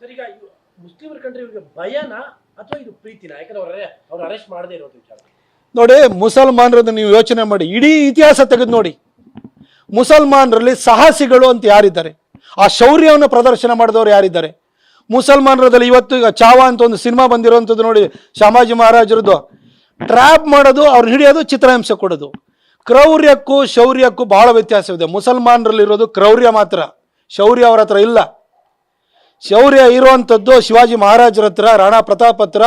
Sir, ಈಗ ಮುಸ್ಲಿಮರ ಕಂಡ್ರೆ ಇವರಿಗೆ ಭಯನಾ ಅಥವಾ ಇದು ಪ್ರೀತಿನಾ? ಯಾಕಂದ್ರೆ ಅವ್ರು ಅರೆಸ್ಟ್ ಮಾಡದೇ ಇರೋದು ವಿಚಾರ ನೋಡಿ. ಮುಸಲ್ಮಾನರದ್ದು ನೀವು ಯೋಚನೆ ಮಾಡಿ, ಇಡೀ ಇತಿಹಾಸ ತೆಗೆದು ನೋಡಿ. ಮುಸಲ್ಮಾನರಲ್ಲಿ ಸಾಹಸಿಗಳು ಅಂತ ಯಾರಿದ್ದಾರೆ? ಆ ಶೌರ್ಯವನ್ನು ಪ್ರದರ್ಶನ ಮಾಡಿದವರು ಯಾರಿದ್ದಾರೆ? ಮುಸಲ್ಮಾನರದಲ್ಲಿ ಇವತ್ತು ಈಗ ಚಾವಾ ಅಂತ ಒಂದು ಸಿನಿಮಾ ಬಂದಿರುವಂಥದ್ದು ನೋಡಿ, ಶಾಮಾಜಿ ಮಹಾರಾಜರದ್ದು. ಟ್ರ್ಯಾಪ್ ಮಾಡೋದು, ಅವ್ರನ್ನ ಹಿಡಿಯೋದು, ಚಿತ್ರಹಿಂಸೆ ಕೊಡೋದು. ಕ್ರೌರ್ಯಕ್ಕೂ ಶೌರ್ಯಕ್ಕೂ ಬಹಳ ವ್ಯತ್ಯಾಸವಿದೆ. ಮುಸಲ್ಮಾನರಲ್ಲಿರೋದು ಕ್ರೌರ್ಯ ಮಾತ್ರ, ಶೌರ್ಯ ಅವರ ಹತ್ರ ಇಲ್ಲ. ಶೌರ್ಯ ಇರುವಂಥದ್ದು ಶಿವಾಜಿ ಮಹಾರಾಜರ ಹತ್ರ, ರಾಣಾ ಪ್ರತಾಪ್ ಹತ್ರ,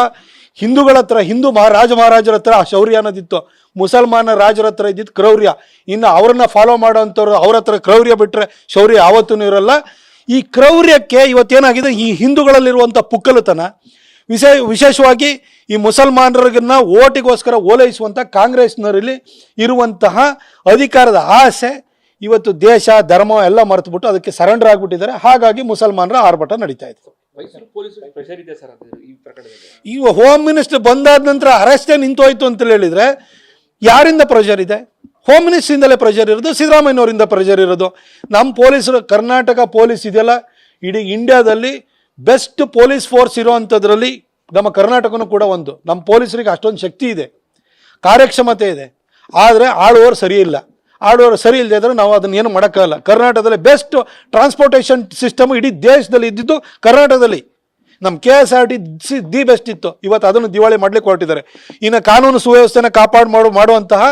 ಹಿಂದೂಗಳ ಹತ್ರ, ರಾಜ ಮಹಾರಾಜರ ಹತ್ರ ಶೌರ್ಯ ಅನ್ನೋದಿತ್ತು. ಮುಸಲ್ಮಾನ ರಾಜರ ಹತ್ರ ಇದ್ದಿದ್ದು ಕ್ರೌರ್ಯ. ಇನ್ನು ಅವ್ರನ್ನ ಫಾಲೋ ಮಾಡೋವಂಥವ್ರು ಅವ್ರ ಹತ್ರ ಕ್ರೌರ್ಯ ಬಿಟ್ಟರೆ ಶೌರ್ಯ ಯಾವತ್ತೂ ಇರಲ್ಲ. ಈ ಕ್ರೌರ್ಯಕ್ಕೆ ಇವತ್ತೇನಾಗಿದೆ, ಈ ಹಿಂದೂಗಳಲ್ಲಿರುವಂಥ ಪುಕ್ಕಲುತನ, ವಿಶೇಷವಾಗಿ ಈ ಮುಸಲ್ಮಾನರನ್ನ ಓಟಿಗೋಸ್ಕರ ಓಲೈಸುವಂಥ ಕಾಂಗ್ರೆಸ್ನವರಲ್ಲಿ ಇರುವಂತಹ ಅಧಿಕಾರದ ಆಸೆ ಇವತ್ತು ದೇಶ ಧರ್ಮ ಎಲ್ಲ ಮರೆತುಬಿಟ್ಟು ಅದಕ್ಕೆ ಸರೆಂಡರ್ ಆಗಿಬಿಟ್ಟಿದ್ದಾರೆ. ಹಾಗಾಗಿ ಮುಸಲ್ಮಾನರ ಆರ್ಭಟ ನಡೀತಾ ಇದೆ. ಈ ಹೋಮ್ ಮಿನಿಸ್ಟರ್ ಬಂದಾದ ನಂತರ ಅರೆಸ್ಟೇ ನಿಂತೋಯ್ತು ಅಂತ ಹೇಳಿದ್ರೆ ಯಾರಿಂದ ಪ್ರೆಷರ್ ಇದೆ? ಹೋಮ್ ಮಿನಿಸ್ಟ್ರಿಂದಲೇ ಪ್ರೆಷರ್ ಇರೋದು, ಸಿದ್ದರಾಮಯ್ಯನವರಿಂದ ಪ್ರೆಷರ್ ಇರೋದು. ನಮ್ಮ ಪೊಲೀಸರು, ಕರ್ನಾಟಕ ಪೊಲೀಸ್ ಇದೆಯಲ್ಲ, ಇಡೀ ಇಂಡಿಯಾದಲ್ಲಿ ಬೆಸ್ಟ್ ಪೊಲೀಸ್ ಫೋರ್ಸ್ ಇರೋವಂಥದ್ರಲ್ಲಿ ನಮ್ಮ ಕರ್ನಾಟಕನೂ ಕೂಡ ಒಂದು. ನಮ್ಮ ಪೊಲೀಸರಿಗೆ ಅಷ್ಟೊಂದು ಶಕ್ತಿ ಇದೆ, ಕಾರ್ಯಕ್ಷಮತೆ ಇದೆ. ಆದರೆ ಆಳುವವರು ಸರಿ ಇಲ್ಲ. ಆಡುವವರು ಸರಿ ಇಲ್ಲದೆ ಇದ್ರೆ ನಾವು ಅದನ್ನ ಏನು ಮಾಡೋಕ್ಕಾಗಲ್ಲ. ಕರ್ನಾಟಕದಲ್ಲಿ ಬೆಸ್ಟ್ ಟ್ರಾನ್ಸ್ಪೋರ್ಟೇಷನ್ ಸಿಸ್ಟಮ್ ಇಡೀ ದೇಶದಲ್ಲಿ ಇದ್ದಿದ್ದು ಕರ್ನಾಟಕದಲ್ಲಿ. ನಮ್ಮ KSRTC ದಿ ಬೆಸ್ಟ್ ಇತ್ತು. ಇವತ್ತು ಅದನ್ನು ದಿವಾಳಿ ಮಾಡ್ಲಿಕ್ಕೆ ಹೊರಟಿದ್ದಾರೆ. ಇನ್ನು ಕಾನೂನು ಸುವ್ಯವಸ್ಥೆನ ಮಾಡುವಂತಹ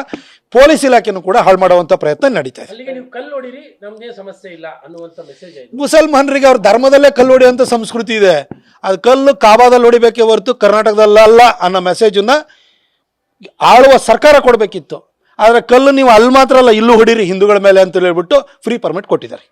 ಪೊಲೀಸ್ ಇಲಾಖೆನೂ ಕೂಡ ಹಾಳು ಮಾಡುವಂಥ ಪ್ರಯತ್ನ ನಡೀತಾ ಇದೆ. ಮುಸಲ್ಮಾನರಿಗೆ ಅವ್ರ ಧರ್ಮದಲ್ಲೇ ಕಲ್ಲು ಹೊಡೆಯುವಂಥ ಸಂಸ್ಕೃತಿ ಇದೆ. ಅದು ಕಲ್ಲು ಕಾಬಾದಲ್ಲಿ ಹೊಡಿಬೇಕೇ ಹೊರತು ಕರ್ನಾಟಕದಲ್ಲ ಅನ್ನೋ ಮೆಸೇಜನ್ನ ಆಳುವ ಸರ್ಕಾರ ಕೊಡಬೇಕಿತ್ತು. ಆದರೆ ಕಲ್ಲು ನೀವು ಅಲ್ಲಿ ಮಾತ್ರ ಅಲ್ಲ, ಇಲ್ಲೂ ಹೊಡೀರಿ ಹಿಂದೂಗಳ ಮೇಲೆ ಅಂತ ಹೇಳ್ಬಿಟ್ಟು ಫ್ರೀ ಪರ್ಮಿಟ್ ಕೊಟ್ಟಿದ್ದಾರೆ.